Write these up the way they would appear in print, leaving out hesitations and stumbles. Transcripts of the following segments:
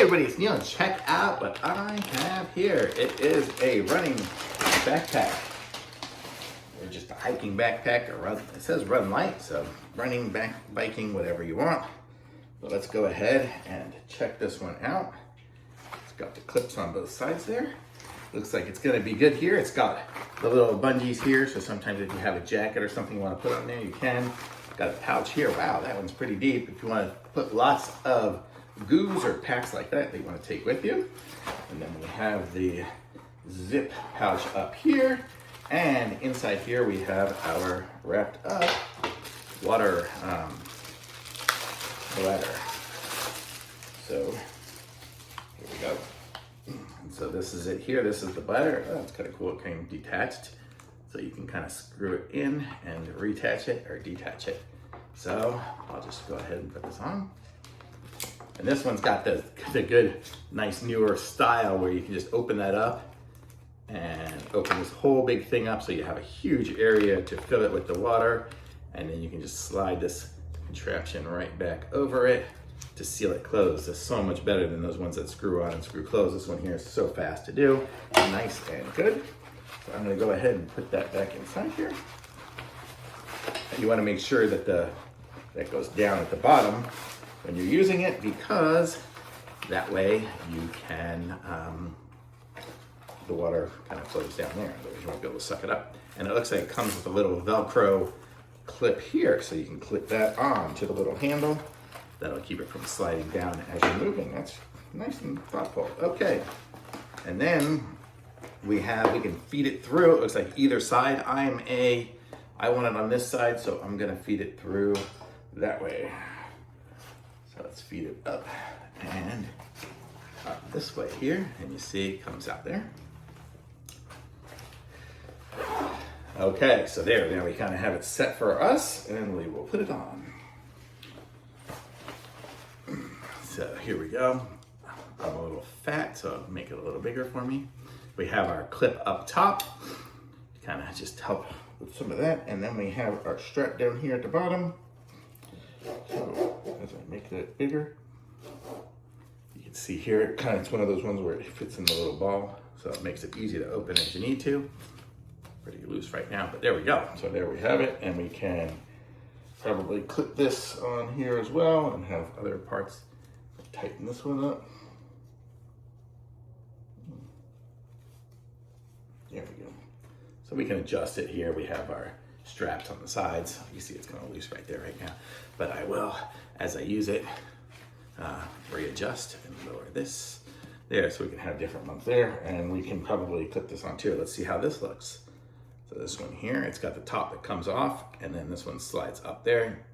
Hey everybody, it's Neil, and check out what I have here. It is a running backpack, or just a hiking backpack, or it says Runlight, so running, biking, whatever you want. But let's go ahead and check this one out. It's got the clips on both sides there. Looks like it's gonna be good here. It's got the little bungees here, so sometimes if you have a jacket or something you wanna put on there, you can. Got a pouch here. Wow, that one's pretty deep. If you wanna put lots of goos or packs like that you want to take with you. And then we have the zip pouch up here, and inside here we have our wrapped up water bladder. So here we go. And so this is it here. This is the bladder. Oh, it's kind of cool. It came detached, so you can kind of screw it in and reattach it or detach it. So I'll just go ahead and put this on. And this one's got the good, nice, newer style where you can just open that up and open this whole big thing up so you have a huge area to fill it with the water. And then you can just slide this contraption right back over it to seal it closed. It's so much better than those ones that screw on and screw closed. This one here is so fast to do, nice and good. So I'm gonna go ahead and put that back inside here. And you wanna make sure that that goes down at the bottom when you're using it, because that way you can, the water kind of flows down there, otherwise you won't be able to suck it up. And it looks like it comes with a little Velcro clip here, so you can clip that on to the little handle. That'll keep it from sliding down as you're moving. That's nice and thoughtful. Okay, and then we can feed it through. It looks like either side. I want it on this side, so I'm gonna feed it through that way. So let's feed it up and up this way here, and you see it comes out there. Okay, so now we kind of have it set for us, and we will put it on. So here we go. I'm a little fat, so I'll make it a little bigger for me. We have our clip up top, kind of just help with some of that, and then we have our strap down here at the bottom. So as I make that bigger, you can see here, it's one of those ones where it fits in the little ball, so it makes it easy to open as you need to. Pretty loose right now, but there we go. So there we have it, and we can probably clip this on here as well and have other parts. Tighten this one up. There we go. So we can adjust it here. We have our straps on the sides. You see it's going to loose right there right now, but I will, as I use it, readjust and lower this there, so we can have different ones there, and we can probably clip this on too. Let's see how this looks. So this one here, it's got the top that comes off, and then this one slides up there,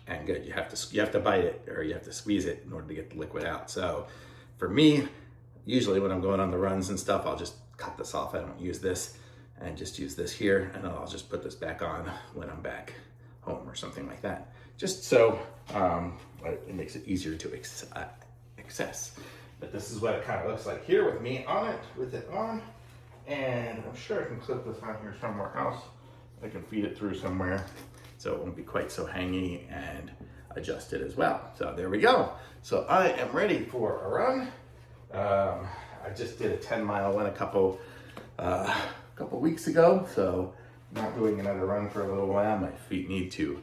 and good. You have to bite it, or you have to squeeze it in order to get the liquid out. So for me, usually when I'm going on the runs and stuff, I'll just cut this off. I don't use this, and just use this here, and then I'll just put this back on when I'm back home or something like that. Just so it makes it easier to access. But this is what it kind of looks like here with me on it, with it on. And I'm sure I can clip this on here somewhere else. I can feed it through somewhere so it won't be quite so hangy, and adjust it as well. So there we go. So I am ready for a run. I just did a 10-mile one a couple weeks ago, so not doing another run for a little while. My feet need to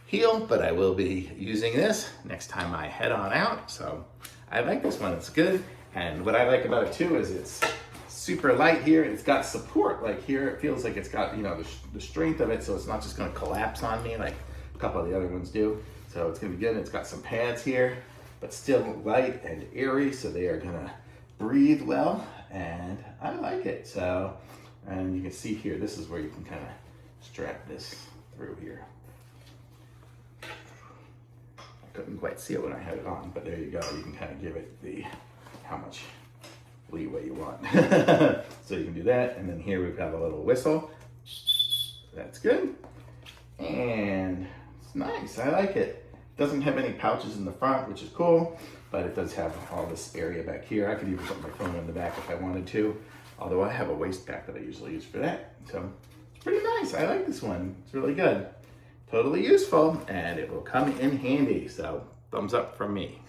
heal, but I will be using this next time I head on out. So I like this one, it's good. And what I like about it too is it's super light here. It's got support, like here it feels like it's got, the strength of it, so it's not just gonna collapse on me like a couple of the other ones do. So it's gonna be good. It's got some pads here, but still light and airy, so they are gonna breathe well, and I like it. So, and you can see here, this is where you can kind of strap this through here. I couldn't quite see it when I had it on, but there you go. You can kind of give it how much leeway you want. So you can do that, and then here we've got a little whistle. That's good, and it's nice. I like it. Doesn't have any pouches in the front, which is cool, but it does have all this area back here. I could even put my phone in the back if I wanted to, although I have a waist pack that I usually use for that. So it's pretty nice. I like this one. It's really good. Totally useful, and it will come in handy. So thumbs up from me.